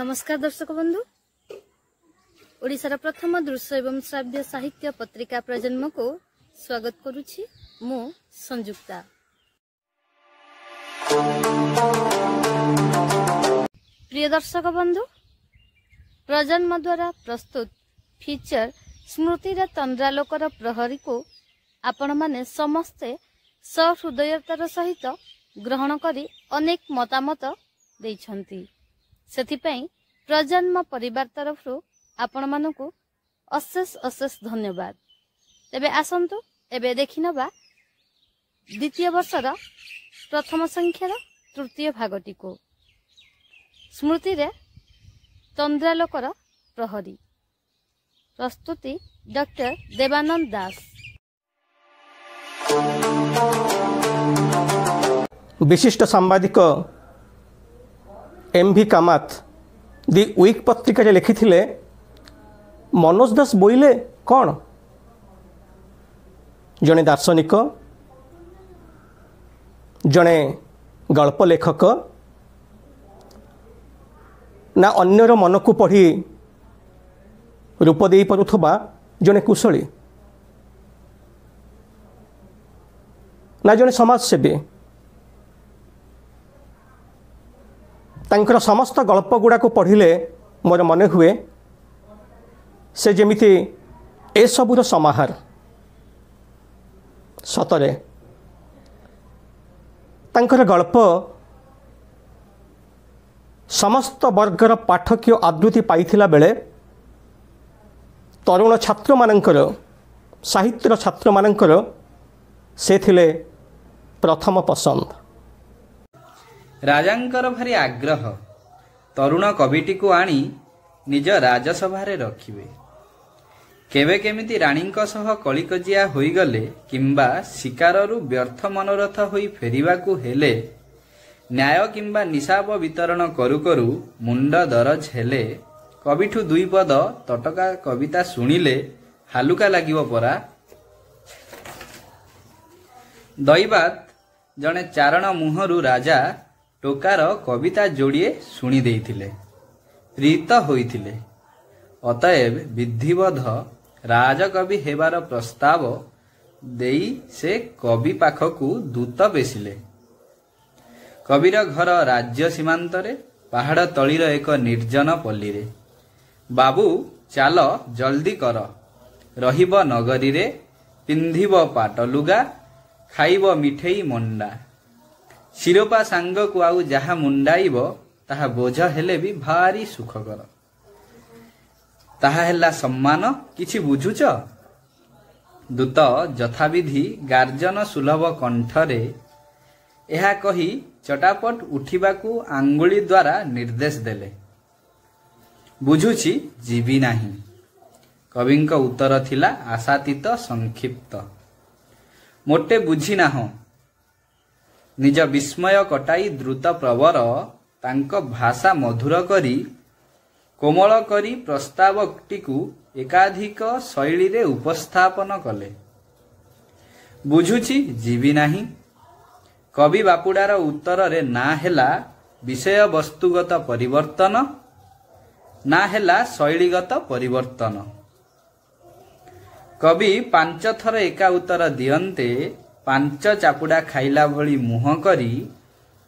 नमस्कार दर्शक बंधु ओडिशार प्रथम दृश्य एवं श्राव्य साहित्य पत्रिका प्रजन्म को स्वागत करुछि मु संयुक्ता। प्रिय दर्शक बंधु प्रजन्म द्वारा प्रस्तुत फीचर स्मृति रे तंद्रालोकर प्रहरी को आपण माने समस्ते सहृदयतार सहित ग्रहण करी अनेक मतामत देइछंती। सेथिपई प्रजन्म परिवार तरफ आपण मानकु अशेष अशेष धन्यवाद। तेबे आसंतु एबे देखिनबा द्वितीय वर्षर प्रथम संख्यार तृतीय भागटी को स्मृति रे तंद्रालोकर प्रहरी। प्रस्तुति डॉक्टर देवानंद दास। विशिष्ट सांबादिक एम.भी. कामत दि वीक पत्रिका लिखिथिले मनोज दास बोइले कौन जड़े दार्शनिक जड़े गल्प लेखक ना अन्यर मन को पढ़ी रूप दे पारुथबा जड़े कुशली ना जड़े समाजसेवी। तांकर समस्त गल्प गुड़ा को पढ़िले मोर मन हुए से जेमिति ए सबुर समाहार। सतरे तांकर गल्प समस्त वर्गर पाठकीय आदृति पाइथिला बेले तरुण छात्र मानकर साहित्यर छात्र मानकर से थिले प्रथम पसंद। राजांकर भारी आग्रह तरुण कविटी को आनी निज राजसभारे रखिबे। केवे केमिति राणींक सह कलिकजिया होइगले किंबा शिकाररु व्यर्थ मनोरथ होई फेरिबाकू हेले न्याय किंबा निशाब वितरण करू करू मुंड दरज हेले कविठू दुई पद तटका कविता शुणिले हालुका लागिबो परा। दैबात जणे चारण मुहरु राजा टोकार कविता जोड़िए शुणी देइथिले प्रीत होइथिले। अतएव विधिवध राजकवि हेबार प्रस्ताव देई से कवि पाखकू दूत बेसिले। कविर घर राज्य सीमांतरे पहाड़ तलीर एक निर्जन पल्ली रे। बाबू चाल जल्दी कर रहिब नगरी रे पिंधिब पाटलुगा खाइब मिठेई मंडा। शिरोपा सांग को आउ जहा मुंडाइब ताहा बोझ हेले भी भारी सुखकर ताहा हेला सम्मान किछि बुझुच। दूत यथाविधि गार्जन सुलभ कंठरे एहा कही चटापट उठिबाकू आंगुली द्वारा निर्देश देले। बुझुछि जीवी नाही। कविंक उत्तर थिला आशातीत संक्षिप्त। मोटे बुझी नाह। निज विस्मय कटाई द्रुत प्रवर तांक भाषा मधुर करी कोमल करी प्रस्तावटीकू एकाधिक शैली रे उपस्थापन कले। बुझुछि जीवी नाही। कवि बापुडार उत्तर रे ना हेला विषय वस्तुगत परिवर्तन ना हेला शैलीगत परिवर्तन। कवि 5 थर एका उत्तर दियन्ते 5 चापुड़ा खाइला भली मुह करी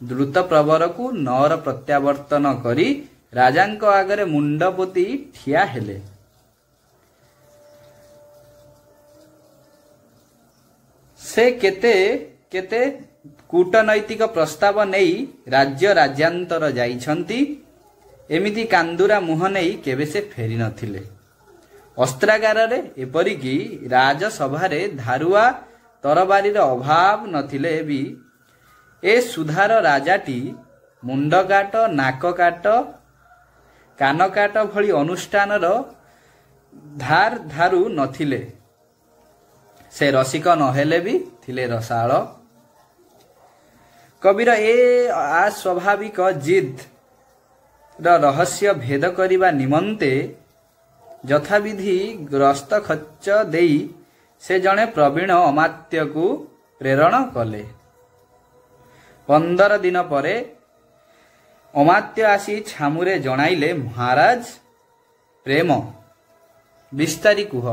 द्रुत प्रवर को नर प्रत्यावर्तन करी राजांक आगरे मुंड पोती ठिया हेले। से केते केते कूटनैतिक प्रस्ताव नेई राज्य राज्यांतर जाइछंती। एमिति कांदुरा मुह नेई केबे से फेरी नथिले। अस्त्रागार रे एपरिकी राजसभारे धारुआ तरबारीर अभाव नथिले भी ए सुधार राजाटी मुंड काट नाक काट कान काट भली अनुष्ठानर धार धारू नथिले। से रसिक नहेले भी थिले रसाळ। कविर ए अस्वाभाविक जिद रहस्य भेद करिबा निमंते यथाविधि ग्रस्त खच्च देई से जणे प्रवीण अमात्य को प्रेरण कले। 15 दिन परे ଅମାତ୍ୟ ଆସି ଛାମୁରେ ଜଣାଇଲେ, ମହାରାଜ ପ୍ରେମ ବିସ୍ତାରି କୁହ।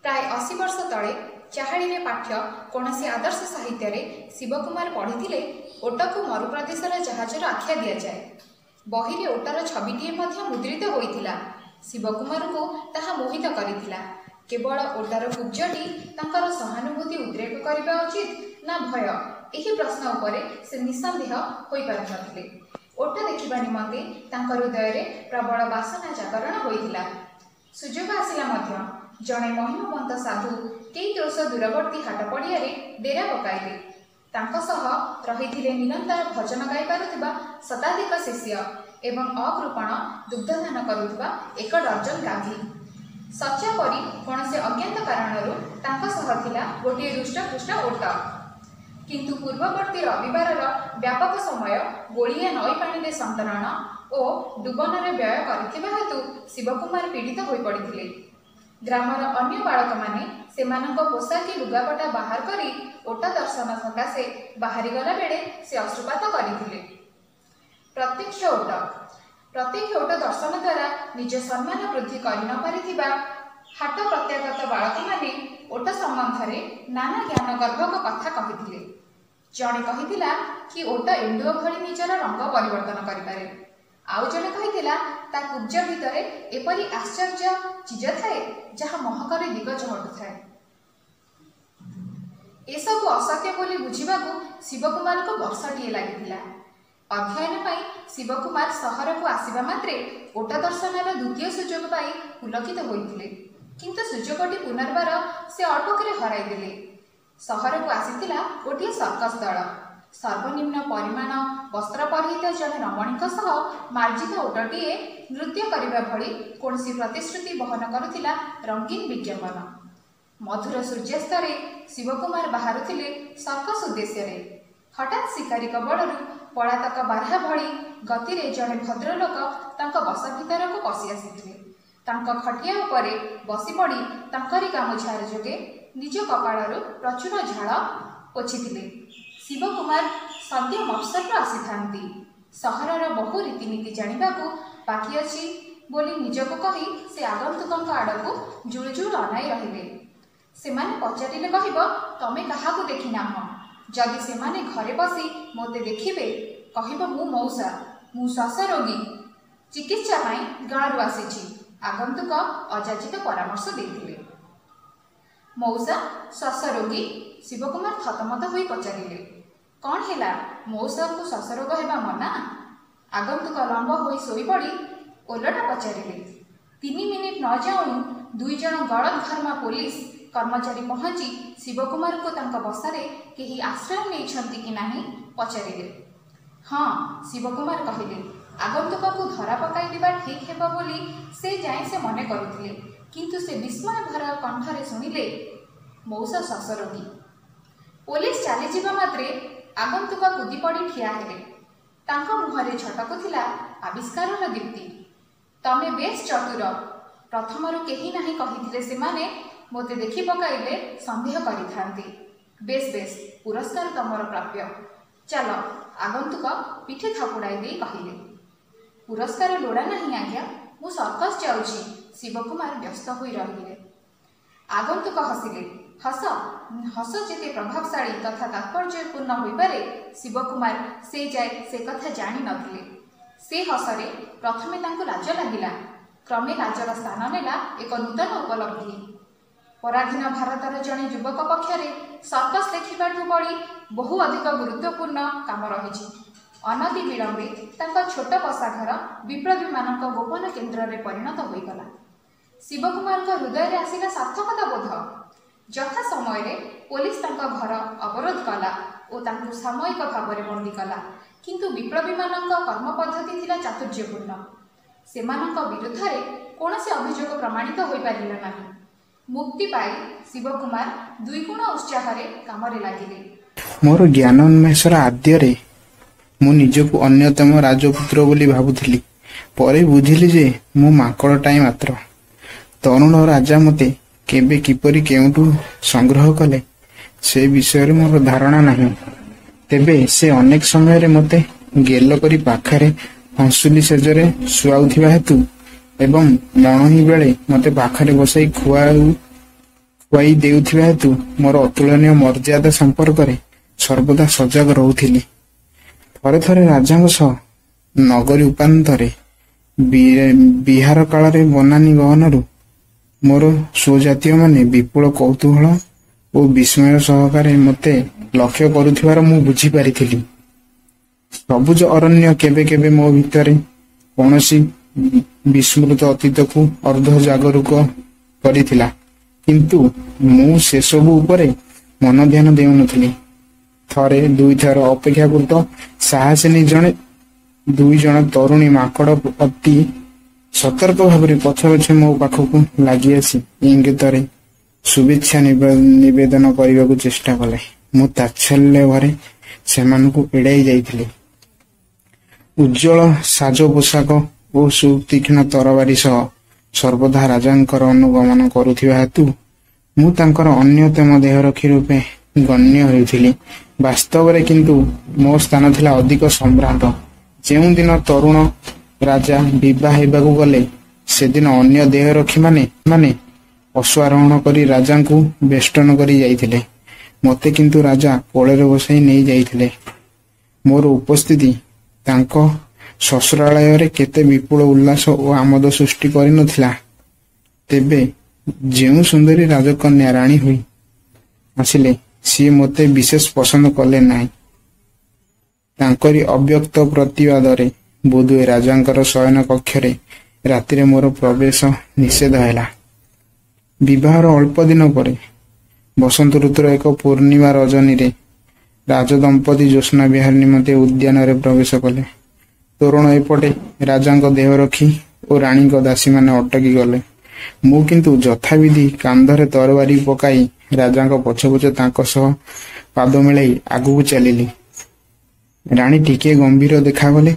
ପ୍ରାୟ 80 ବର୍ଷ ତଳେ ଚାହାଳିରେ ପାଠ୍ୟ କୌଣସି ଆଦର୍ଶ ସାହିତ୍ୟରେ ଶିବକୁମାର ପଢ଼ିଥିଲେ ଓଟକୁ ମରୁପ୍ରଦେଶର ଜାହାଜର ଆଖ୍ୟା ଦିଆଯାଏ। ବହିରେ ଓଟର ଛବିଟିଏ ମଧ୍ୟ ମୁଦ୍ରିତ ହୋଇଥିଲା। ଶିବକୁମାରଙ୍କୁ ତାହା ମୋହିତ କରିଥିଲା। କେବଳ ଓଟର କୁବ୍ଜଟି ତାଙ୍କର ସହାନୁଭୂତି ଉଦ୍ରେକ କରିବା ଉଚିତ ନା ଭୟ, ଏହି ପ୍ରଶ୍ନ ଉପରେ ସେ ନିଃସନ୍ଦେହ ହୋଇପାରୁନଥିଲେ। ଓଟ ଦେଖିବା ନିମନ୍ତେ ତାଙ୍କ ହୃଦୟରେ ପ୍ରବଳ ବାସନା ଜାଗରଣ ହୋଇଥିଲା। ସୁଯୋଗ ଆସିଲା ମଧ୍ୟ। ଜଣେ ମହିମବନ୍ତ ସାଧୁ କେଇ କ୍ରୋଶ ଦୂରବର୍ତ୍ତୀ ହାଟ ପଡ଼ିଆରେ ଡେରା ପକାଇଲେ। ତାଙ୍କ ସହ ରହିଥିଲେ ନିରନ୍ତର ଭଜନ ଗାଇପାରୁଥିବା ଶତାଧିକ ଶିଷ୍ୟ ଏବଂ ଅକୃପଣ ଦୁଗ୍ଧଦାନ କରୁଥିବା 1 ଡର୍ଜନ ଗାଭୀ। ଶଯ୍ୟା ପରି କୌଣସି ଅଜ୍ଞାତ କାରଣରୁ ତାଙ୍କ ସହ ଥିଲା ଗୋଟିଏ ହୃଷ୍ଟପୃଷ୍ଟ ଓଟ। କିନ୍ତୁ ପୂର୍ବବର୍ତ୍ତୀ ରବିବାରର ବ୍ୟାପକ ସମୟ ଗୋଳିଆ ନଈ ପାଣିରେ ସନ୍ତରଣ ଓ ଡୁବନରେ ବ୍ୟୟ କରିଥିବା ହେତୁ ଶିବକୁମାର ପୀଡ଼ିତ ହୋଇପଡ଼ିଥିଲେ। ଗ୍ରାମର ଅନ୍ୟ ବାଳକମାନେ ସେମାନଙ୍କ ପୋଷାକି ଲୁଗାପଟା ବାହାର କରି ଓଟ ଦର୍ଶନ ସକାଶେ ବାହାରିଗଲା ବେଳେ ସେ ଅଶ୍ରୁପାତ କରିଥିଲେ। ପ୍ରତ୍ୟକ୍ଷ ଓଟ ଦର୍ଶନ ଦ୍ୱାରା ନିଜ ସମ୍ମାନ ବୃଦ୍ଧି କରି ନ ପାରିଥିବା ହାଟ ପ୍ରତ୍ୟାଗତ ବାଳକମାନେ ଓଟ ସମ୍ବନ୍ଧରେ ନାନା ଜ୍ଞାନଗର୍ଭକ କଥା କହିଥିଲେ। ଜଣେ କହିଥିଲା କି ଓଟ ଏଣ୍ଡୁଅ ଭଳି ନିଜର ରଙ୍ଗ ପରିବର୍ତ୍ତନ କରିପାରେ। ଆଉ ଜଣେ କହିଥିଲା ତା କୁବ୍ଜ ଭିତରେ ଏପରି ଆଶ୍ଚର୍ଯ୍ୟ ଚିଜ ଥାଏ ଯାହା ମହକରେ ଦିଗ ଚହଟୁଥାଏ। ଏସବୁ ଅସତ୍ୟ ବୋଲି ବୁଝିବାକୁ ଶିବକୁମାରଙ୍କୁ ବର୍ଷଟିଏ ଲାଗିଥିଲା। ଅଧ୍ୟୟନ ପାଇଁ ଶିବକୁମାର ସହରକୁ ଆସିବା ମାତ୍ରେ ଓଟ ଦର୍ଶନର ଦ୍ୱିତୀୟ ସୁଯୋଗ ପାଇ ପୁଲକିତ ହୋଇଥିଲେ। କିନ୍ତୁ ସୁଯୋଗଟି ପୁନର୍ବାର ସେ ଅଳ୍ପକରେ ହରାଇଦେଲେ। ସହରକୁ ଆସିଥିଲା ଗୋଟିଏ ସର୍କସ ଦଳ। ସର୍ବନିମ୍ନ ପରିମାଣ ବସ୍ତ୍ର ପରିହିତ ଜଣେ ରମଣୀଙ୍କ ସହ ମାର୍ଜିତ ଓଟଟିଏ ନୃତ୍ୟ କରିବା ଭଳି କୌଣସି ପ୍ରତିଶ୍ରୁତି ବହନ କରୁଥିଲା ରଙ୍ଗୀନ ବିଜ୍ଞାପନ। ମଧୁର ସୂର୍ଯ୍ୟାସ୍ତରେ ଶିବକୁମାର ବାହାରୁଥିଲେ ସର୍କସ ଉଦ୍ଦେଶ୍ୟରେ। ହଠାତ୍ ଶିକାରୀ କବଳରୁ ପଳାତକ ବାରହା ଭଳି ଗତିରେ ଜଣେ ଭଦ୍ରଲୋକ ତାଙ୍କ ବସ ଭିତରକୁ ପଶି ଆସିଥିଲେ। ତାଙ୍କ ଖଟିଆ ଉପରେ ବସିପଡ଼ି ତାଙ୍କରି ଗାମୁଛାର ଯୋଗେ ନିଜ କପାଳରୁ ପ୍ରଚୁର ଝାଳ ପୋଛିଥିଲେ। ଶିବକୁମାର ସଦ୍ୟ ମଫସଲରୁ ଆସିଥାନ୍ତି। ସହରର ବହୁ ରୀତିନୀତି ଜାଣିବାକୁ ବାକି ଅଛି ବୋଲି ନିଜକୁ କହି ସେ ଆଗନ୍ତୁକଙ୍କ ଆଡ଼କୁ ଜୁଳୁଜୁଳୁ ଅନାଇ ରହିଲେ। ସେମାନେ ପଚାରିଲେ କହିବ, ତମେ କାହାକୁ ଦେଖିନାହଁ? ଯଦି ସେମାନେ ଘରେ ବସି ମୋତେ ଦେଖିବେ କହିବ, ମୁଁ ମଉସା, ମୁଁ ଶ୍ୱାସ ରୋଗୀ, ଚିକିତ୍ସା ପାଇଁ ଗାଁରୁ ଆସିଛି। ଆଗନ୍ତୁକ ଅଯାଚିତ ପରାମର୍ଶ ଦେଇଥିଲେ। ମଉସା ଶ୍ୱାସ ରୋଗୀ? ଶିବକୁମାର ଥତମତ ହୋଇ ପଚାରିଲେ। କ'ଣ ହେଲା, ମଉସାଙ୍କୁ ଶ୍ୱାସରୋଗ ହେବା ମନା? ଆଗନ୍ତୁକ ଲମ୍ବ ହୋଇ ଶୋଇପଡ଼ି ଓଲଟା ପଚାରିଲେ। 3 ମିନିଟ୍ ନ ଯାଉଣୁ 2 ଜଣ ଗଳଦ୍ଘର୍ମା ପୋଲିସ କର୍ମଚାରୀ ପହଞ୍ଚି ଶିବକୁମାରଙ୍କୁ ତାଙ୍କ ବସାରେ କେହି ଆଶ୍ରୟ ନେଇଛନ୍ତି କି ନାହିଁ ପଚାରିଲେ। ହଁ, ଶିବକୁମାର କହିଲେ। ଆଗନ୍ତୁକକୁ ଧରା ପକାଇ ଦେବା ଠିକ୍ ହେବ ବୋଲି ସେ ଯାଏଁ ସେ ମନେ କରୁଥିଲେ। କିନ୍ତୁ ସେ ବିସ୍ମୟ ଭରା କଣ୍ଠରେ ଶୁଣିଲେ, ମଉସା ଶ୍ୱାସ ରୋଗୀ। ପୋଲିସ ଚାଲିଯିବା ମାତ୍ରେ ଆଗନ୍ତୁକ କୁଦିପଡ଼ି ଠିଆ ହେଲେ। ତାଙ୍କ ମୁହଁରେ ଛଟକୁଥିଲା ଆବିଷ୍କାରର ଦୀପ୍ତି। ତମେ ବେଶ୍ ଚତୁର। ପ୍ରଥମରୁ କେହି ନାହିଁ କହିଥିଲେ ସେମାନେ। ମୋତେ ଦେଖି ପକାଇଲେ ସନ୍ଦେହ କରିଥାନ୍ତି। ବେଶ୍ ବେଶ୍, ପୁରସ୍କାର ତମର ପ୍ରାପ୍ୟ। ଚାଲ। ଆଗନ୍ତୁକ ପିଠି ଥାପୁଡ଼ାଇ ଦେଇ କହିଲେ। ପୁରସ୍କାର ଲୋଡ଼ା ନାହିଁ ଆଜ୍ଞା, ମୁଁ ସର୍କସ ଯାଉଛି। ଶିବକୁମାର ବ୍ୟସ୍ତ ହୋଇ ରହିଲେ। ଆଗନ୍ତୁକ ହସିଲେ। ହସ ଯେତେ ପ୍ରଭାବଶାଳୀ ତଥା ତାତ୍ପର୍ଯ୍ୟପୂର୍ଣ୍ଣ ହୋଇପାରେ ଶିବକୁମାର ସେ ଯାଏ ସେ କଥା ଜାଣିନଥିଲେ। ସେ ହସରେ ପ୍ରଥମେ ତାଙ୍କୁ ଲାଜ ଲାଗିଲା। କ୍ରମେ ଲାଜର ସ୍ଥାନ ନେଲା ଏକ ନୂତନ ଉପଲବ୍ଧି। ପରାଧୀନ ଭାରତର ଜଣେ ଯୁବକ ପକ୍ଷରେ ସର୍କସ ଦେଖିବାଠୁ ବଳି ବହୁ ଅଧିକ ଗୁରୁତ୍ୱପୂର୍ଣ୍ଣ କାମ ରହିଛି। ଅନତି ବିଳମ୍ବେ ତାଙ୍କ ଛୋଟ ବସାଘର ବିପ୍ଳବୀମାନଙ୍କ ଗୋପନ କେନ୍ଦ୍ରରେ ପରିଣତ ହୋଇଗଲା। ଶିବକୁମାରଙ୍କ ହୃଦୟରେ ଆସିଲା ସାର୍ଥକତା ବୋଧ। ଯଥା ସମୟରେ ପୋଲିସ ତାଙ୍କ ଘର ଅବରୋଧ କଲା ଓ ତାଙ୍କୁ ସାମୟିକ ଭାବରେ ବନ୍ଦୀ କଲା। କିନ୍ତୁ ବିପ୍ଳବୀମାନଙ୍କ କର୍ମ ପଦ୍ଧତି ଥିଲା ଚାତୁର୍ଯ୍ୟପୂର୍ଣ୍ଣ। ସେମାନଙ୍କ ବିରୁଦ୍ଧରେ କୌଣସି ଅଭିଯୋଗ ପ୍ରମାଣିତ ହୋଇପାରିଲା ନାହିଁ। ମୁକ୍ତି ପାଇ ଶିବକୁମାର ଦ୍ୱିଗୁଣ ଉତ୍ସାହରେ କାମରେ ଲାଗିଲେ। ମୋର ଜ୍ଞାନ ଉନ୍ମେଷର ଆଦ୍ୟରେ ମୁଁ ନିଜକୁ ଅନ୍ୟତମ ରାଜପୁତ୍ର ବୋଲି ଭାବୁଥିଲି। ପରେ ବୁଝିଲି ଯେ ମୁଁ ମାଙ୍କଡ଼ଟାଏ ମାତ୍ର। ତରୁଣ ରାଜା ମୋତେ କେବେ କିପରି କେଉଁଠୁ ସଂଗ୍ରହ କଲେ ସେ ବିଷୟରେ ମୋର ଧାରଣା ନାହିଁ। ତେବେ ସେ ଅନେକ ସମୟରେ ମୋତେ ଗେଲ କରି ପାଖରେ ହଂସୁଲି ସେଜରେ ଶୁଆଉଥିବା ହେତୁ ଏବଂ ମଣୋହି ବେଳେ ମୋତେ ପାଖରେ ବସାଇ ଖୁଆଇ ଦେଉଥିବା ହେତୁ ମୋର ଅତୁଳନୀୟ ମର୍ଯ୍ୟାଦା ସମ୍ପର୍କରେ ସର୍ବଦା ସଜାଗ ରହୁଥିଲି। ଥରେ ଥରେ ରାଜାଙ୍କ ସହ ନଗରୀ ଉପାନ୍ତରେ ବିହାର କାଳରେ ବନାନୀ ଗହନରୁ ମୋର ସ୍ୱଜାତୀୟମାନେ ବିପୁଳ କୌତୂହଳ ଓ ବିସ୍ମୟ ସହକାରେ ମୋତେ ଲକ୍ଷ୍ୟ କରୁଥିବାର ମୁଁ ବୁଝିପାରିଥିଲି। ସବୁଜ ଅରଣ୍ୟ କେବେ କେବେ ମୋ ଭିତରେ କୌଣସି ବିସ୍ମୃତ ଅତୀତକୁ ଅର୍ଦ୍ଧ ଜାଗରୁକ କରିଥିଲା, କିନ୍ତୁ ମୁଁ ସେସବୁ ଉପରେ ମନ ଧ୍ୟାନ ଦେଉନଥିଲି। ଥରେ ଦୁଇଥର ଅପେକ୍ଷାକୃତ ସାହସିନୀ ଦୁଇ ଜଣ ତରୁଣୀ ମାଙ୍କଡ ଅତି ସତର୍କ ଭାବରେ ପଛେ ପଛେ ମୋ ପାଖକୁ ଲାଗି ଆସି ଇଙ୍ଗିତରେ ଶୁଭେଚ୍ଛା ନିବେଦନ କରିବାକୁ ଚେଷ୍ଟା କଲେ। ମୁଁ ତାଚ୍ଛଲ୍ୟ ଭରେ ସେମାନଙ୍କୁ ଏଡ଼ାଇ ଯାଇଥିଲି। ଉଜ୍ଜଳ ସାଜ ପୋଷାକ ଓ ସୁତୀକ୍ଷ୍ଣ ତରବାରୀ ସହ ସର୍ବଦା ରାଜାଙ୍କର ଅନୁଗମନ କରୁଥିବା ହେତୁ ମୁଁ ତାଙ୍କର ଅନ୍ୟତମ ଦେହରକ୍ଷୀ ରୂପେ ଗଣ୍ୟ ହେଉଥିଲି। ବାସ୍ତବରେ କିନ୍ତୁ ମୋ ସ୍ଥାନ ଥିଲା ଅଧିକ ସମ୍ଭ୍ରାନ୍ତ। ଯେଉଁଦିନ ତରୁଣ ରାଜା ବିବାହ ହେବାକୁ ଗଲେ ସେଦିନ ଅନ୍ୟ ଦେହରକ୍ଷୀମାନେ ଅଶ୍ୱାରୋହଣ କରି ରାଜାଙ୍କୁ ବେଷ୍ଟନ କରି ଯାଇଥିଲେ। ମୋତେ କିନ୍ତୁ ରାଜା କୋଳରେ ବସାଇ ନେଇ ଯାଇଥିଲେ। ମୋର ଉପସ୍ଥିତି ତାଙ୍କ ଶ୍ୱଶୁରାଳୟରେ କେତେ ବିପୁଳ ଉଲ୍ଲାସ ଓ ଆମୋଦ ସୃଷ୍ଟି କରିନଥିଲା। ତେବେ ଯେଉଁ ସୁନ୍ଦରୀ ରାଜକନ୍ୟା ରାଣୀ ହୋଇ ଆସିଲେ ସିଏ ମୋତେ ବିଶେଷ ପସନ୍ଦ କଲେ ନାହିଁ। ତାଙ୍କରି ଅବ୍ୟକ୍ତ ପ୍ରତିବାଦରେ ବୋଧହୁଏ ରାଜାଙ୍କର ଶୟନ କକ୍ଷରେ ରାତିରେ ମୋର ପ୍ରବେଶ ନିଷେଧ ହେଲା। ବିବାହର ଅଳ୍ପ ଦିନ ପରେ ବସନ୍ତ ଋତୁର ଏକ ପୂର୍ଣ୍ଣିମା ରଜନୀରେ ରାଜଦମ୍ପତି ଜ୍ୟୋତ୍ସ୍ନା ବିହାର ନିମନ୍ତେ ଉଦ୍ୟାନରେ ପ୍ରବେଶ କଲେ। ତୋରଣ ଏପଟେ ରାଜାଙ୍କ ଦେହରକ୍ଷୀ ଓ ରାଣୀଙ୍କ ଦାସୀମାନେ ଅଟକି ଗଲେ। ମୁଁ କିନ୍ତୁ ଯଥାବିଧି କାନ୍ଧରେ ତରବାରୀ ପକାଇ ରାଜାଙ୍କ ପଛେ ପଛେ ତାଙ୍କ ସହ ପାଦ ମିଳାଇ ଆଗକୁ ଚାଲିଲି। ରାଣୀ ଟିକିଏ ଗମ୍ଭୀର ଦେଖାଗଲେ,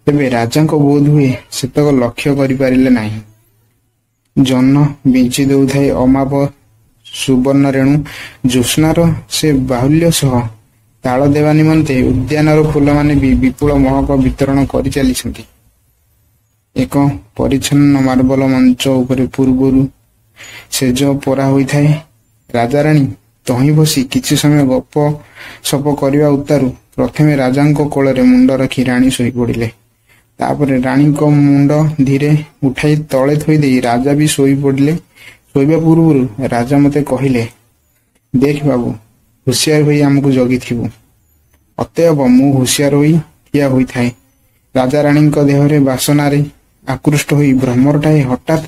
ତେବେ ରାଜାଙ୍କ ବୋଧ ହୁଏ ସେତକ ଲକ୍ଷ୍ୟ କରିପାରିଲେ ନାହିଁ। ଜହ୍ନ ବିଞ୍ଚି ଦେଉଥାଏ ଅମାପ ସୁବର୍ଣ୍ଣ ରେଣୁ ଜ୍ୟୋତ୍ସ୍ନାର ସେ ବାହୁଲ୍ୟ ସହ ତାଳ ଦେବା ନିମନ୍ତେ ଉଦ୍ୟାନର ଫୁଲମାନେ ବି ବିପୁଳ ମହକ ବିତରଣ କରି ଚାଲିଛନ୍ତି। ଏକ ପରିଚ୍ଛନ୍ନ ମାର୍ବଲ ମଞ୍ଚ ଉପରେ ପୂର୍ବରୁ ସେଜ ପରା ହୋଇଥାଏ। ରାଜାରାଣୀ ତହିଁ ବସି କିଛି ସମୟ ଗପ ସପ କରିବା ଉତ୍ତାରୁ ପ୍ରଥମେ ରାଜାଙ୍କ କୋଳରେ ମୁଣ୍ଡ ରଖି ରାଣୀ ଶୋଇପଡ଼ିଲେ। ତାପରେ ରାଣୀଙ୍କ ମୁଣ୍ଡ ଧୀରେ ଉଠାଇ ତଳେ ଥୋଇଦେଇ ରାଜା ବି ଶୋଇପଡ଼ିଲେ। ଶୋଇବା ପୂର୍ବରୁ ରାଜା ମୋତେ କହିଲେ, ଦେଖ ବାବୁ, ହୁସିଆର ହୋଇ ଆମକୁ ଜଗିଥିବୁ। ଅତଏବ ମୁଁ ହୁସିଆର ହୋଇ ଠିଆ ହୋଇଥାଏ। ରାଜାରାଣୀଙ୍କ ଦେହରେ ବାସନାରେ ଆକୃଷ୍ଟ ହୋଇ ଭ୍ରମରଟାଏ ହଠାତ୍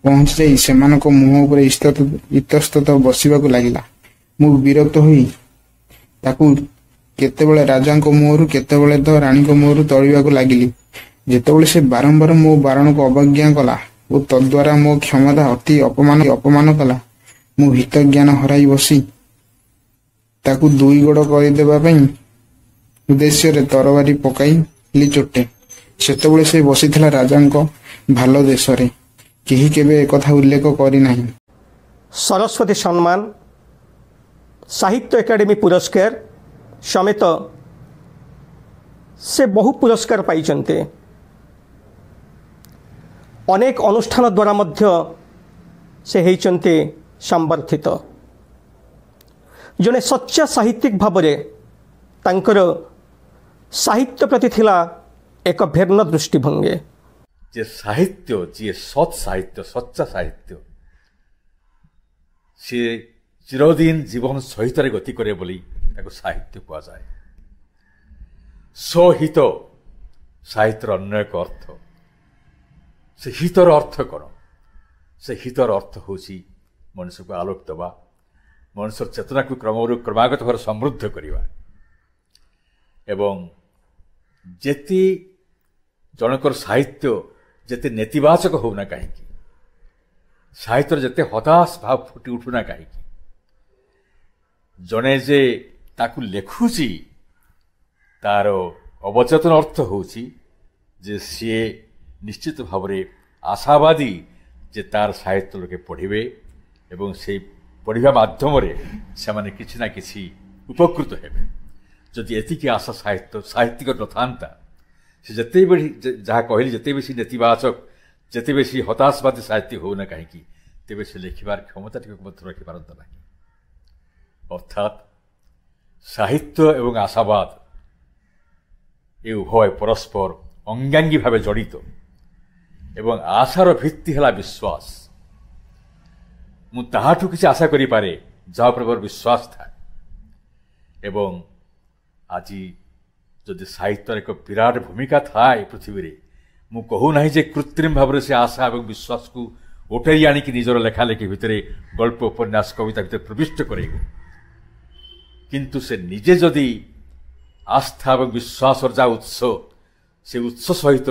ପହଞ୍ଚି ଯାଇ ସେମାନଙ୍କ ମୁହଁ ଉପରେ ଇତସ୍ତତ ବସିବାକୁ ଲାଗିଲା। ମୁଁ ବିରକ୍ତ ହୋଇ ତାକୁ କେତେବେଳେ ରାଜାଙ୍କ ମୁହଁରୁ କେତେବେଳେ ତ ରାଣୀଙ୍କ ମୁହଁରୁ ତଳିବାକୁ ଲାଗିଲି। ଯେତେବେଳେ ସେ ବାରମ୍ବାର ମୋ ବାରଣକୁ ଅବଜ୍ଞା କଲା ଓ ତଦ୍ୱାରା ମୋ କ୍ଷମତା ଅତି ଅପମାନ କଲା, ମୁଁ ହିତଜ୍ଞାନ ହରାଇ ବସି ତାକୁ ଦୁଇ ଗୋଡ଼ କରିଦେବା ପାଇଁ ଉଦ୍ଦେଶ୍ୟରେ ତରବାରୀ ପକାଇଲି ଚୋଟେ। ସେତେବେଳେ ସେ ବସିଥିଲା ରାଜାଙ୍କ ଭଲ ଦେଶରେ। କେହି କେବେ ଏକଥା ଉଲ୍ଲେଖ କରିନାହିଁ। ସରସ୍ୱତୀ ସମ୍ମାନ, ସାହିତ୍ୟ ଏକାଡେମୀ ପୁରସ୍କାର ସମେତ ସେ ବହୁ ପୁରସ୍କାର ପାଇଛନ୍ତି। ଅନେକ ଅନୁଷ୍ଠାନ ଦ୍ୱାରା ମଧ୍ୟ ସେ ହେଇଛନ୍ତି ସମ୍ବର୍ଦ୍ଧିତ। ଜଣେ ସଚ୍ଚା ସାହିତ୍ୟିକ ଭାବରେ ତାଙ୍କର ସାହିତ୍ୟ ପ୍ରତି ଥିଲା ଏକ ଭିନ୍ନ ଦୃଷ୍ଟିଭଙ୍ଗୀ। ଯେ ସାହିତ୍ୟ, ଯିଏ ସତ୍ ସାହିତ୍ୟ, ସଚ୍ଚା ସାହିତ୍ୟ, ସିଏ ଚିରଦିନ ଜୀବନ ସହିତରେ ଗତି କରେ ବୋଲି ତାକୁ ସାହିତ୍ୟ କୁହାଯାଏ। ସ୍ୱହିତ ସାହିତ୍ୟର ଅନ୍ୟ ଏକ ଅର୍ଥ। ସେ ହିତର ଅର୍ଥ କ'ଣ? ସେ ହିତର ଅର୍ଥ ହେଉଛି ମଣିଷକୁ ଆଲୋକ ଦେବା, ମଣିଷର ଚେତନାକୁ କ୍ରମାଗତ ଭାବରେ ସମୃଦ୍ଧ କରିବା। ଏବଂ ଯେତେ ଜଣଙ୍କର ସାହିତ୍ୟ ଯେତେ ନେତିବାଚକ ହେଉନା କାହିଁକି, ସାହିତ୍ୟର ଯେତେ ହତାଶ ଭାବ ଫୁଟି ଉଠୁନା କାହିଁକି, ଜଣେ ଯେ ତାକୁ ଲେଖୁଛି ତାର ଅବଚେତନ ଅର୍ଥ ହେଉଛି ଯେ ସିଏ ନିଶ୍ଚିତ ଭାବରେ ଆଶାବାଦୀ ଯେ ତାର ସାହିତ୍ୟ ଲୋକେ ପଢ଼ିବେ ଏବଂ ସେଇ ପଢ଼ିବା ମାଧ୍ୟମରେ ସେମାନେ କିଛି ନା କିଛି ଉପକୃତ ହେବେ। ଯଦି ଏତିକି ଆଶା ସାହିତ୍ୟିକ ନଥାନ୍ତା से जिते भी जहाँ कहली जिते बेसी नेतिवाचक जिते बेसी हताशवादी साहित्य होना कहीं तेरे से लिखिबार क्षमता रखिपारत ना अर्थात साहित्य एवं आशावाद ये उभय परस्पर अंगांगी भाव जड़ित एवं आशार भित्ति है विश्वास मुझे किसी आशा करि पारे जहाँ पर मोर विश्वास था एवं आज जदि साहित्यर एक विराट भूमिका थाए पृथ्वी रे मु कहू ना जे कृत्रिम भाव से आशा और विश्वास को उठाई आणिकी निजर लेखालेखि भितर गल्प उपन्यास कविता भितर प्रविष्ट करेब किंतु से निजे जदि आस्था और विश्वास जा उत्स से उत्स सहित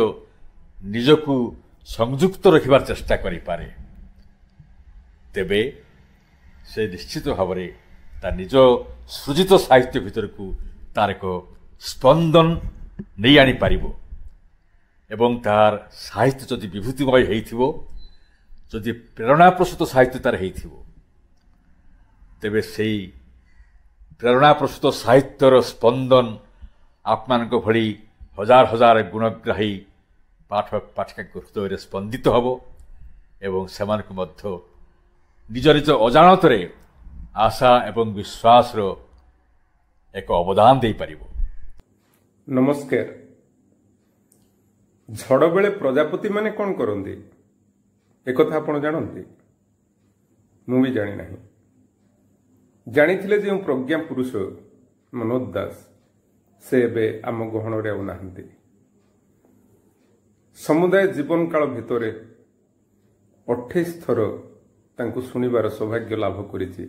निजकू संयुक्त रखिबार चेष्टा करि पारे तेबे से निश्चित भाव में तार निज सृजित साहित्य भितर को तार एक स्पंदन नहीं आनी पारिबो एवं तार साहित्य जदि विभूतिमय हेइथिबो जदि प्रेरणा प्रसूत साहित्य तार हेइथिबो तेबे सेई प्रेरणा प्रसूत साहित्यर स्पंदन आपमानक भली हजार हजार गुणग्राही पाठक पाठिका हृदय स्पंदित हब एवं सेमानकु मध्य निज निज अजाणतरे आशा एवं विश्वास एक अवदान दे पारिबो। नमस्कार। झड़ बेले प्रजापति माने कौन करते एक आपण जानते मु भी जानी ना जानी जो प्रज्ञा पुरुष मनोज दास से एबे आम गहन ना समुदाय जीवन काल भितर 28 थर तांकु सुनिबार सौभाग्य लाभ करिछि।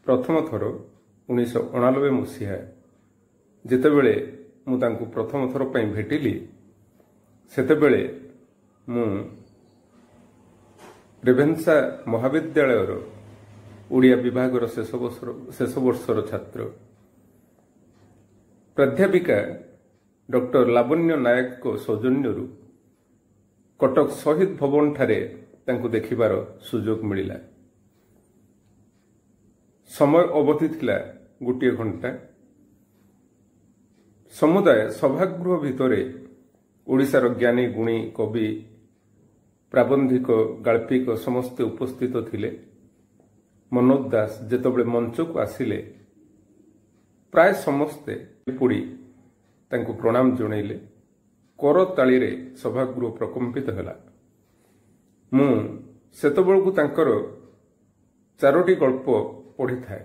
प्रथम थर 1989 मसीहा जेतेबेले मु तांकु प्रथम थर पई भेटिली सेतेबेले मु रेभेन्सा महाविद्यालयर ओडिया विभागर शेष वर्षर छात्र। प्राध्यापिका डॉक्टर लावण्य नायक को सौजन्यरू कटक शहीद भवन ठारे तांकु देखिबार सुजोग मिलिला। समय अवधि थिला 1 घंटा। समुदाय सभागृह भितरे ओडिशार ज्ञानी गुणी कवि प्राबंधिक गाल्पिक समस्ते उपस्थित थिले। मनोज दास जेतबेले मंच को आसिले प्राय समस्ते पुड़ी तांकु प्रणाम जणैले। कर ताली रे सभागृह प्रकंपित हला। मु सेतबेलकु तांकर 4टी गल्प पढ़ी थाए।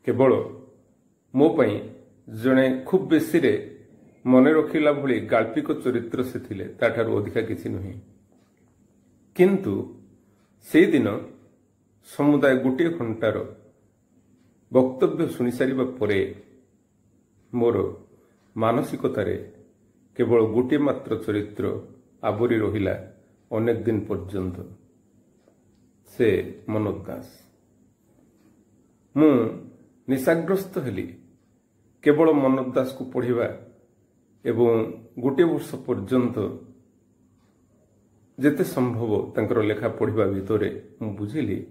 केवल मो पई जणे खूब बेसी रे मने रखिला भली गाल्पिक चरित्र से थिले ताठार अधिका किछि नही। किंतु से दिन समुदाय 1 घंटार वक्तव्य सुनि सारिबा परे मोर मानसिकतारे केवल 1 मात्र चरित्र आवरी रहिला अनेक दिन पर्यंत से मनोज दास। मु निशाग्रस्त हेली केवल मनोज दास को पढ़िबा एवं 1 वर्ष पर्यंत जेते संभव तांकर लेखा पढ़िबा भितरे मु बुझिली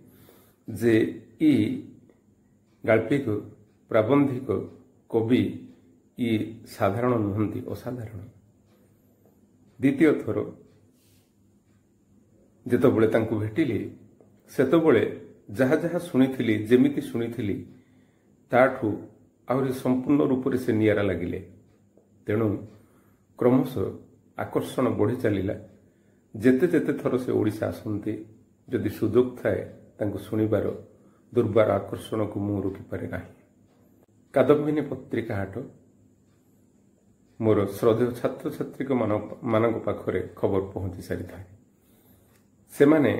जे ई गाल्पिक प्राबंधिक कवि ई साधारण नुहंती असाधारण। द्वितीय थर जेतबेले तांकु भेटिली सेतबेले जहा जहा सुनिथिली जेमिति सुनिथिली ताठू आहुरी संपूर्ण रूप से नियारा लागिले। तेणु क्रमश आकर्षण बढ़ी चलिला। जेते जेते थर से ओडिशा आसंती जदि सुजोग थाए तांकु सुनिबार दुर्बार आकर्षण को मु रोकी पारे नाही। कादम्बिनी पत्रिका हाट मोर श्रद्धेय छात्र छात्री मानक पाखरे खबर पहुंची सारी थाए। सेमाने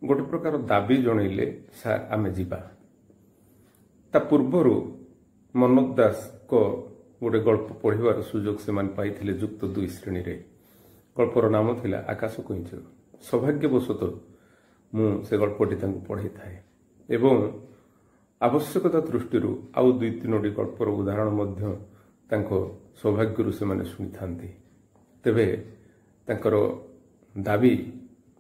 गोटे प्रकार दाबी जनइले सार आमे जीवा। ता पूर्वरु मनोज दास को गोटे गल्प पढ़िबार सुजोग सेमान पाइथिले युक्त 2 श्रेणी रे। गल्पर नाम थिला आकाश कइंच। सौभाग्यवशत मु से गल्पटी तांकु पढ़ी थाए एवं आवश्यकता दृष्टि आउ 2-3टी गल्पर उदाहरण मध्य तांको सौभाग्यरु से माने सुनि थांती। तेबे तांकर दाबी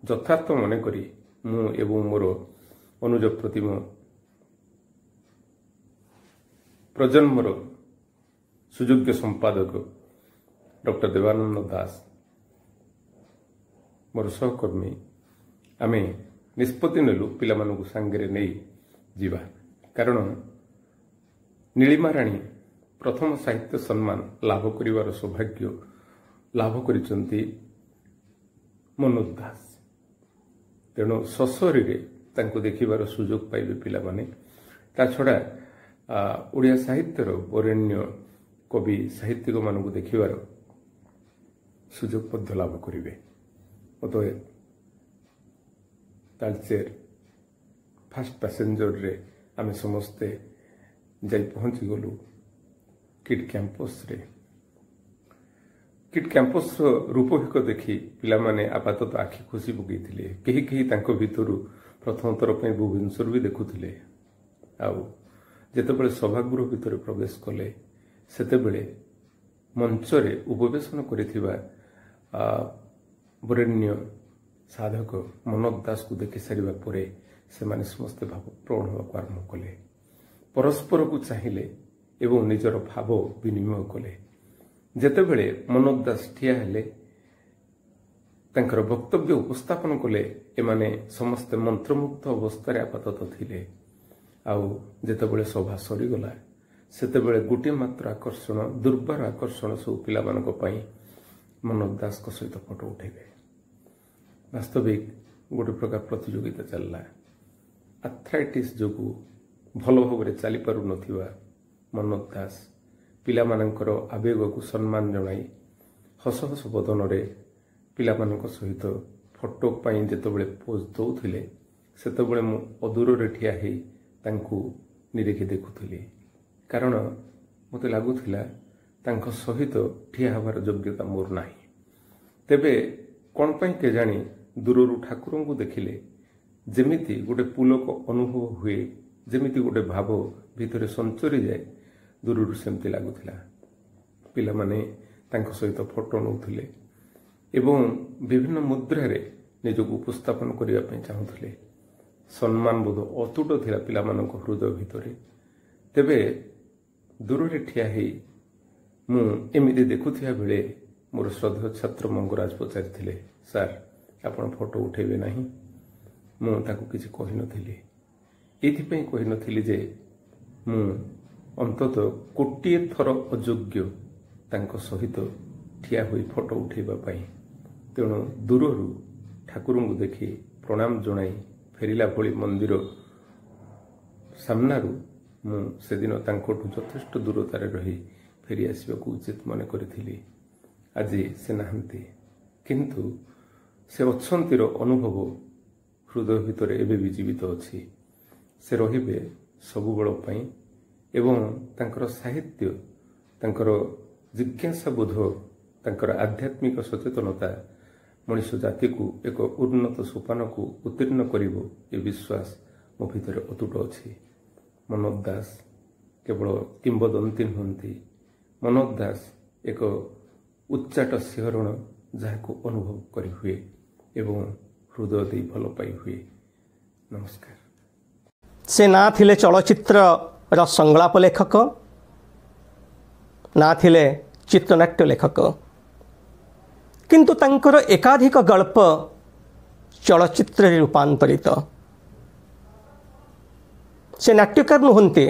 यथार्थ मन करी मु एवं मोर अनुज प्रतिम प्रजन्मर सुयोग्य संपादक डॉक्टर देवानंद दास मोर सहकर्मी आमे निष्पत्ति नेलु पिलामानकु सांगरे नै जीवा कारण नीलिमा राणी प्रथम साहित्य सम्मान लाभ करिवार सौभाग्य लाभ करिसंती मनोज दास तेणु सशरी तांको देखिबार सुजोग पाइबे पिला माने ता छड़ा ओडिया साहित्यर वरेण्य कवि साहित्यिक मानक देखिबार सुजोग मध्य लाभ करिवे अतः तालचेर फास्ट पैसेंजर रे आमे समस्ते जाई पहुंची गलु किड कैंपस रे किड कैंपस रूपहिक देखि पिला माने आपातत आखि खुशी पकईथिले केही केही तांको भितरु प्रथम थर पे भुवनेश्वर भी देखुथिले आउ जेतेबेले सभागृह भितर प्रवेश कले सेतेबेले मंचरे उपवेशन करिथिबा वरेण्य साधक मनोज दास को देखि सारिबा परे से माने समस्त भाव प्रवण होगा आरंभ कले परस्पर को चाहिए एवं निजर भाव विनिमय कले जेतेबेले मनोज दास ठिया हेले तांकर वक्तव्य उपस्थापन कले एमाने समस्त मंत्रमुग्ध अवस्था आपातत थिले आउ जेतेबेले सभा सरीगला सेतेबेले गोटे मात्र आकर्षण दुर्बार आकर्षण सब पिला मानक पई मनोज दास को सहित फोटो उठेबे वास्तविक गोटे प्रकार प्रतियोगिता चलला आर्थराइटिस जोगु भल भाव चली पारु नथिबा मनोज दास पिला मानकर आवेग को सम्मान जणाई हस हस बदन रे पिला मानक सहित फोटो पाई जेतेबेले पोज दउथिले सेतेबेले मु अदूर रे ठिया हेई तांकु निरेखि देखुथिली कारण मते लागुथिला तांको सहित ठिया हबार योग्यता मोर नाही तेबे कोन पई के जानी दूररु ठाकुर को देखिले जेमिति गोटे पुलक अनुभव हुए जेमिति गोटे भाव भितरे संचरी जाए दूररु सेमति लागुथिला पिला माने तांको सहित फोटो नउथिले एवं विभिन्न मुद्रा रे निजको उपस्थापन करिया पई चाहुथिले सम्मान बोध अतुट थिला पिला मानक हृदय भितरे तेबे दूर रे ठिया हेई मु एमिति देखुथिया बेले मोर श्रद्धेय छात्र मंगराज पचारिथिले सर आपण फोटो उठेबे नाही मु ताको किछि कहि नथिली एथि पई कहि नथिली जे मु अंतत कोटिए थर अयोग्य तांको सहित ठिया होई फोटो उठेबा पई तेणु दूररु ठाकुर को देखि प्रणाम जणाई फेरिला भली मंदिर सामनारू मु सेदिन तांकोठु यथेष्ट दूरतारे रही फेरी आसबाक उचित मन करी आज से नहांती किंतु से अच्छंतीर अनुभव हृदय भितर एबे भी जीवित अच्छी से रहिबे सबुबेल पई एवं तांकर साहित्य तांकर जिज्ञासा बोध तांकर आध्यात्मिक सचेतनता मनुष्य जाति को एक उन्नत सोपान को उत्तीर्ण करिवो ए विश्वास मो भितर अतुट अच्छी मनोज दास केवल किंबदंती नुहंती मनोज दास एक उच्चाट सिहरण जहाँ को अनुभव करी हुए एवं हृदय दे भल पाई हुए। नमस्कार। से ना थिले चलचित्र र संलाप लेखक ना थिले चित्रनाट्य लेखक किंतु तांकर एकाधिक गल्प चलचित्र रे रूपांतरित से नाट्यकार नुहंती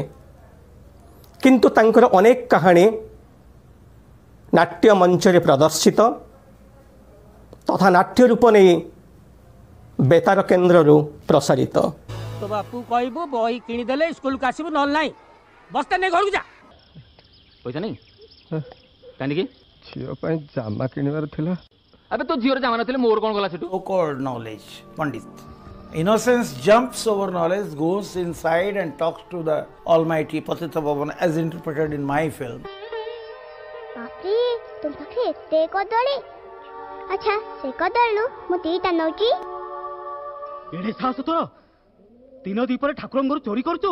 किंतु तांकर अनेक कहानी नाट्य मंच रे प्रदर्शित तथा नाट्य रूप नहीं बेतार केन्द्र प्रसारित। तो बापू कहबो बही किनी देले स्कूल का आसीबो नल नाही बस्ता नै घर जा पैसा नहीं कानी की झियो पई जामा किनिबार थिला अबे तो झियो जामा नथिले मोर कोन गला सेटू so-called knowledge pandit innocence jumps over knowledge goes inside and talks to the almighty patita bhavan as interpreted in my film पापी तुम पाखे एते कदली अच्छा से कदलु मु तीटा नउची एडे साहस तोर तीन दी पर ठाकुर घर चोरी करछु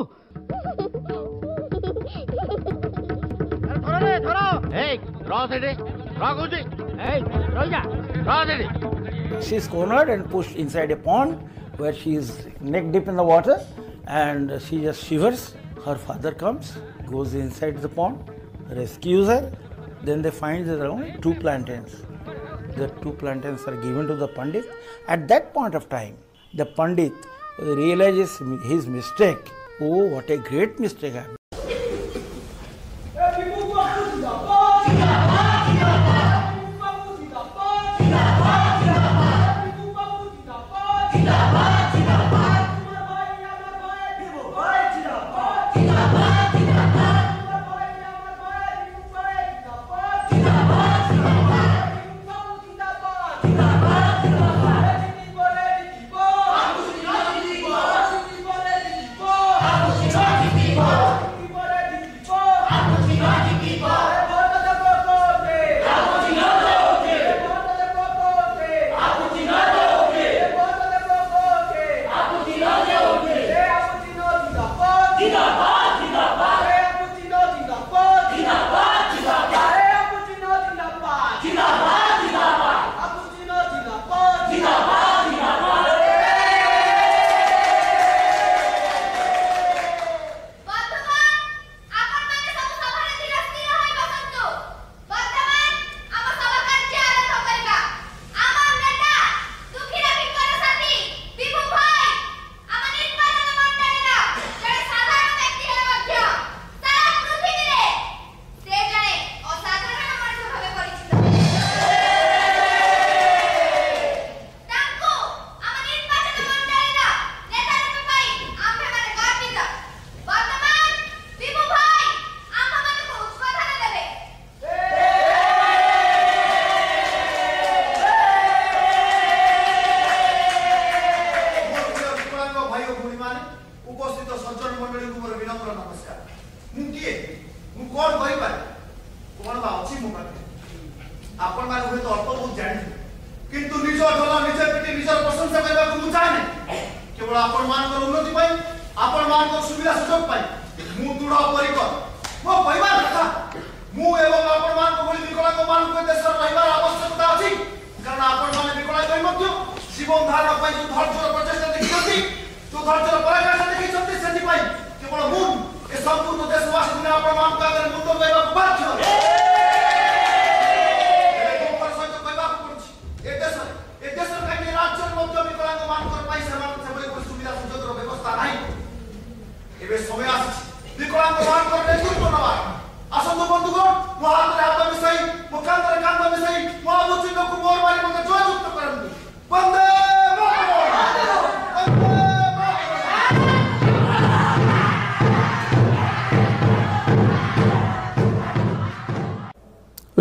धरो रे धरो ए रो सेडे रो गुजी ए रो जा रो सेडे she is cornered and pushed inside a pond where she is neck deep in the water and she just shivers. Her father comes, goes inside the pond, rescues her Then they find there are only 2 plantains. The 2 plantains are given to the Pandit. At that point of time, the Pandit realizes his mistake. Oh, what a great mistake I have.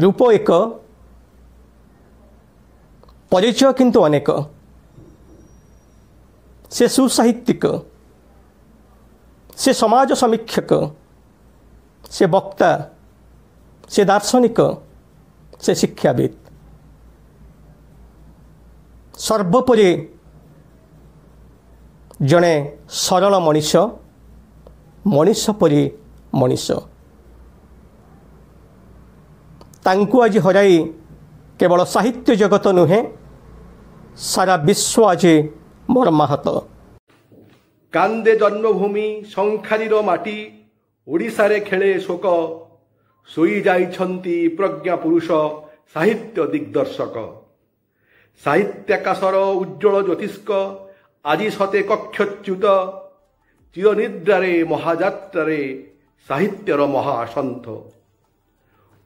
रूप एक परिचय किंतु अनेक से सुसाहित्यिक से समाज समीक्षक से वक्ता से दार्शनिक से शिक्षाविद सर्वोपरि जड़े सरल मनीष मनीष परी मनीष तांकु आज हराई केवल साहित्य जगत नुहे सारा विश्व आज मर्माहत। कांदे जन्मभूमि संखारीर माटी ओडिशारे खेले शोक सोई जाइछंती प्रज्ञा पुरुष साहित्य दिग्दर्शक साहित्याकाशर उज्ज्वल ज्योतिष्क आजि सते कक्षच्युत चिरनिद्रारे महाजात्रारे साहित्यर महासंथ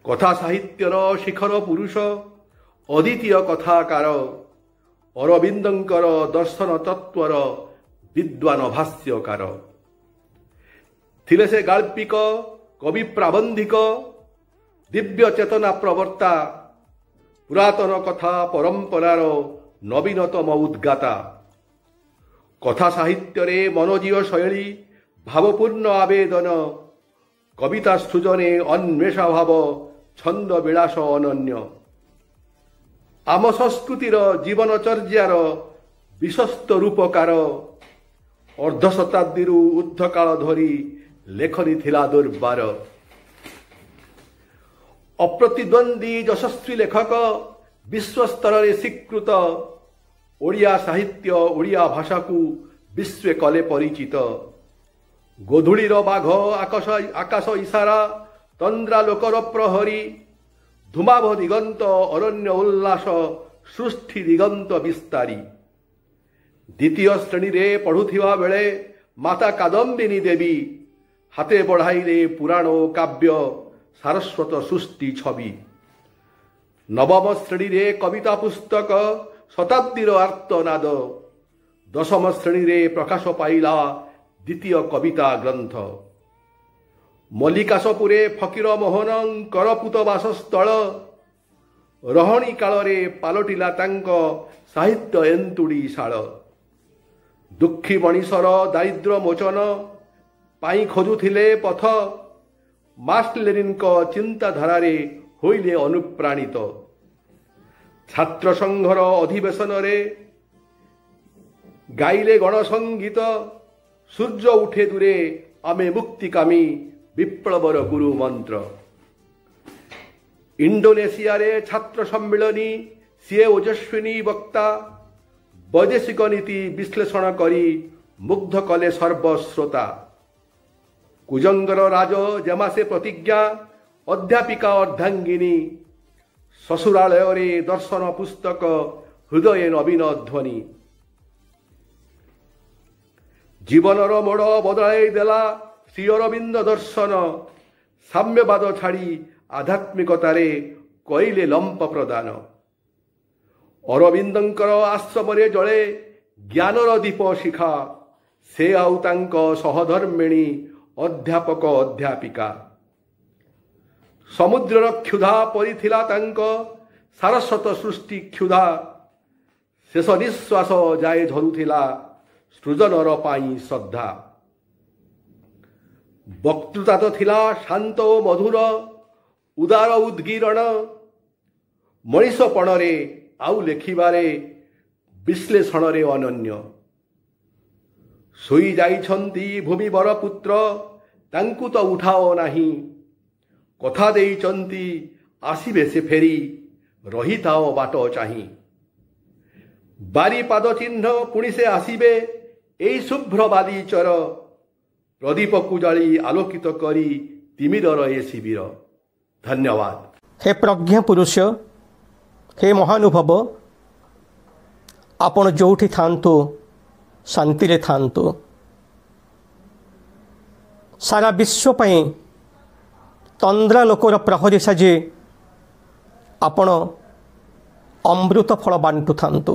कथा साहित्यर शिखर पुरुष अद्वितीय कथाकार अरविंदंकर दर्शन तत्वर विद्वान भाष्यकार थिले से गाल्पिक कवि प्राबंधिक दिव्य चेतना प्रवर्ता पुरातन कथा परंपरार नवीनतम उद्गाता कथा साहित्य रे मनोजीव शैली भावपूर्ण आवेदन कविता सृजने अन्वेषा भाव छंद विलास अनन्य आम संस्कृतिर जीवनचर्यार विश्वस्त रूपकार अर्धशताब्दी ऊर्ध्वकाल धरी लेखनी थिला दुर्बार अप्रतिद्वंदी यशस्वी लेखक विश्वस्तर रे स्वीकृत ओडिया साहित्य ओडिया भाषा को विश्व कले परिचित गोधूलीर बाघ आकाश इशारा तंद्रालोकर प्रहरी ଧୂମାଭ ଦିଗନ୍ତ ଅରଣ୍ୟ ଉଲ୍ଲାସ ସୃଷ୍ଟି ଦିଗନ୍ତ ବିସ୍ତାରୀ। ଦ୍ୱିତୀୟ ଶ୍ରେଣୀରେ ପଢୁଥିବା ବେଳେ ମାତା କାଦମ୍ବିନୀ ଦେବୀ ହାତେ ବଢ଼ାଇଲେ ପୁରାଣ ଓ କାବ୍ୟ ସାରସ୍ୱତ ସୃଷ୍ଟି ଛବି। ନବମ ଶ୍ରେଣୀରେ କବିତା ପୁସ୍ତକ ଶତାବ୍ଦୀର ଆର୍ତ୍ତନାଦ। ଦଶମ ଶ୍ରେଣୀରେ ପ୍ରକାଶ ପାଇଲା ଦ୍ୱିତୀୟ କବିତା ଗ୍ରନ୍ଥ। ମଲ୍ଲିକାଶପୁରେ ଫକୀର ମୋହନଙ୍କର ପୂତ ବାସସ୍ଥଳ। ରହଣୀ କାଳରେ ପାଲଟିଲା ତାଙ୍କ ସାହିତ୍ୟ ଏନ୍ତୁଡ଼ିଶାଳ। ଦୁଃଖୀ ମଣିଷର ଦାରିଦ୍ର୍ୟ ମୋଚନ ପାଇଁ ଖୋଜୁଥିଲେ ପଥ। ମାର୍କ୍ସ ଲେନିନ୍ଙ୍କ ଚିନ୍ତାଧାରାରେ ହୋଇଲେ ଅନୁପ୍ରାଣିତ। ଛାତ୍ର ସଂଘର ଅଧିବେଶନରେ ଗାଇଲେ ଗଣସଙ୍ଗୀତ। ସୂର୍ଯ୍ୟ ଉଠେ ଦୂରେ ଆମେ ମୁକ୍ତିକାମୀ ବିପ୍ଳବର ଗୁରୁ ମନ୍ତ୍ର। ଇଣ୍ଡୋନେସିଆରେ ଛାତ୍ର ସମ୍ମିଳନୀ ସିଏ ଓଜସ୍ୱିନୀ ବକ୍ତା। ବୈଦେଶିକ ନୀତି ବିଶ୍ଳେଷଣ କରି ମୁଗ୍ଧ କଲେ ସର୍ବଶ୍ରୋତା। କୁଜଙ୍ଗର ରାଜ ଜେମାସେ ପ୍ରତିଜ୍ଞା ଅଧ୍ୟାପିକା ଅର୍ଦ୍ଧାଙ୍ଗିନୀ। ଶ୍ୱଶୁରାଳୟରେ ଦର୍ଶନ ପୁସ୍ତକ ହୃଦୟ ନବୀନ ଧ୍ୱନି। ଜୀବନର ମୋଡ଼ ବଦଳାଇ ଦେଲା ଶ୍ରୀ ଅରବିନ୍ଦ ଦର୍ଶନ। ସାମ୍ୟବାଦ ଛାଡ଼ି ଆଧ୍ୟାତ୍ମିକତାରେ କହିଲେ ଲମ୍ପ ପ୍ରଦାନ। ଅରବିନ୍ଦଙ୍କର ଆଶ୍ରମରେ ଜଳେ ଜ୍ଞାନର ଦୀପ ଶିଖା। ସେ ଆଉ ତାଙ୍କ ସହଧର୍ମିଣୀ ଅଧ୍ୟାପକ ଅଧ୍ୟାପିକା। ସମୁଦ୍ରର କ୍ଷୁଧା ପରିଥିଲା ତାଙ୍କ ସାରସ୍ୱତ ସୃଷ୍ଟି କ୍ଷୁଧା। ଶେଷ ନିଶ୍ୱାସ ଯାଏ ଝରୁଥିଲା ସୃଜନର ପାଇଁ ଶ୍ରଦ୍ଧା। ବକ୍ତୃତା ତ ଥିଲା ଶାନ୍ତ ଓ ମଧୁର ଉଦାର ଉଦ୍ଗୀରଣ। ମଣିଷପଣରେ ଆଉ ଲେଖିବାରେ ବିଶ୍ଳେଷଣରେ ଅନନ୍ୟ। ଶୋଇ ଯାଇଛନ୍ତି ଭୂମିବର ପୁତ୍ର ତାଙ୍କୁ ତ ଉଠାଅ ନାହିଁ। କଥା ଦେଇଛନ୍ତି ଆସିବେ ସେ ଫେରି ରହିଥାଅ ବାଟ ଚାହିଁ। ବାରିପାଦ ଚିହ୍ନ ପୁଣି ସେ ଆସିବେ ଏଇ ଶୁଭ୍ରବାଦୀ ଚର। ପ୍ରଦୀପକୁ ଜାଳି ଆଲୋକିତ କରି ତିମିରର ଏ ଶିବିର। ଧନ୍ୟବାଦ। हे प्रज्ञा पुरुष, हे महानुभव, आपण जोठी थांतु शांति रे थांतु। सारा विश्व पई तंद्रा लोकर प्रहरी साजे आपण अमृत फल बांटु थांतु।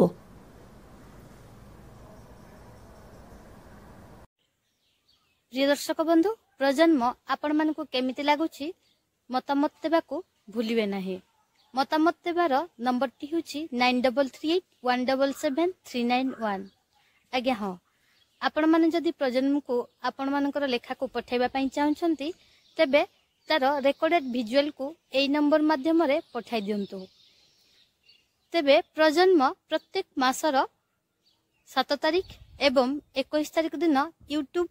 प्रिय दर्शक बंधु, प्रजन्म आपण मानकु केमिति लागुछि मतामत देबाकू भूलिबे नाही। मतामत देबार नंबर टी होछि 9338177391। आज्ञा हाँ, आपण माने जदि प्रजन्म को आपण मानकर लेखा को पठेबा पई चाहछंती तेबे तार रेकॉर्डेड विजुअल को एई नंबर माध्यम रे पठाई दियंतु। तेबे प्रजन्म प्रत्येक मासर 7 तारिख एवं 21 तारिख दिन यूट्यूब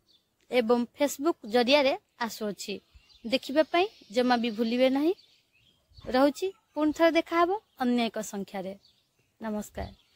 एवं फेसबुक जरिया रे आसुछि। देखिबा पई जमा भी भूलिबे नाही। रहुछि पुन थरे देखा हबो अन्य एक संख्या रे। नमस्कार।